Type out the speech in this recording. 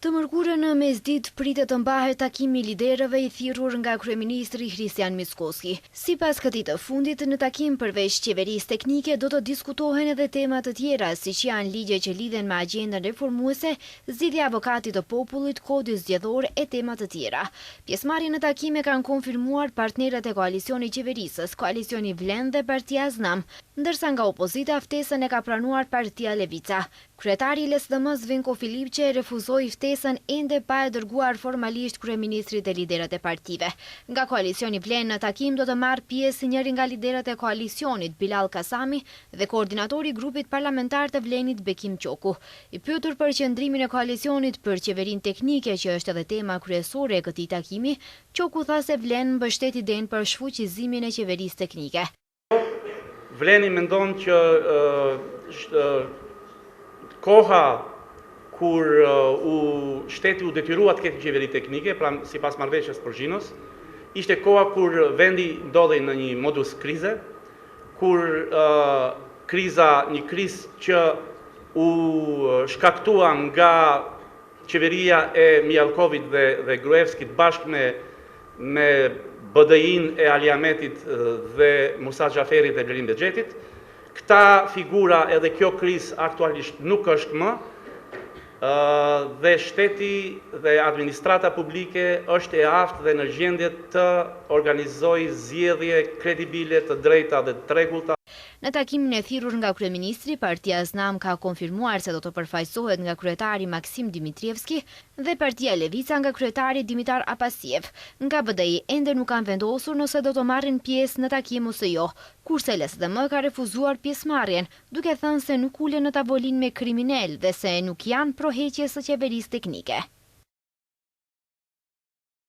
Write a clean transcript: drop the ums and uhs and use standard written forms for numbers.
Të mërkurën në mesditë pritet të mbahet takimi i liderëve i thirrur nga kryeministri Hristian Mickoski. Sipas këtij të fundit, në takim përveç qeverisë teknike do të diskutohen edhe tema të tjera, siç janë ligje që lidhen me agjendën reformuese, zgjidhja e avokatit të popullit, kodi zgjedhor e tema të tjera. Pjesëmarrjen në takime kanë konfirmuar partnerët e koalicionit qeverisës, koalicioni Vlen dhe Partia Znam, ndërsa nga opozita ftesën e ka pranuar Partia Levica. Kryetari i LSDM-s Vinko Filipçe refuzoi ftesën ende pa e dërguar formalisht kryeministrit e liderët e partive. Nga koalicioni Vlen në takim do të marrë pjesë njëri nga liderët e koalicionit Bilal Kasami dhe koordinatori i grupit parlamentar të Vlenit Bekim Qoku. I pyetur për qëndrimin e koalicionit për qeverinë teknike, që është edhe tema kryesore e këtij takimi, Qoku tha se Vlen mbështet idenë për shfuqizimin e qeverisë teknike. Vleni mendon që koha kur shteti u detyrua të ketë qeveri teknike, pra sipas marrëveshjes Prozhinos, ishte koha kur vendi ndodhej në një modus krize, kur një krizë që u shkaktua nga qeveria e Mjalkovit dhe Gruevskit bashkë me BDI-n e Aliametit dhe Musa Xhaferit dhe Blerim Bexhetit. Këta figura edhe kjo krizë aktualisht nuk është më, dhe shteti dhe administrata publike është e aftë dhe në gjendje të organizojë zgjedhje kredibile, të drejta dhe të rregullta. Në takimin e thirrur nga kryeministri, Partia Znam ka konfirmuar se do të përfaqësohet nga kryetari Maksim Dimitrievski dhe Partia Levica nga kryetari Dimitar Apasiev. Nga BDI ende nuk kanë vendosur nëse do të marrin pjesë në takim ose jo, kurse LSDM ka refuzuar pjesëmarrjen, duke thënë se nuk ulen në tavolinë me kriminal dhe se nuk janë proheqjes së qeverisë teknike.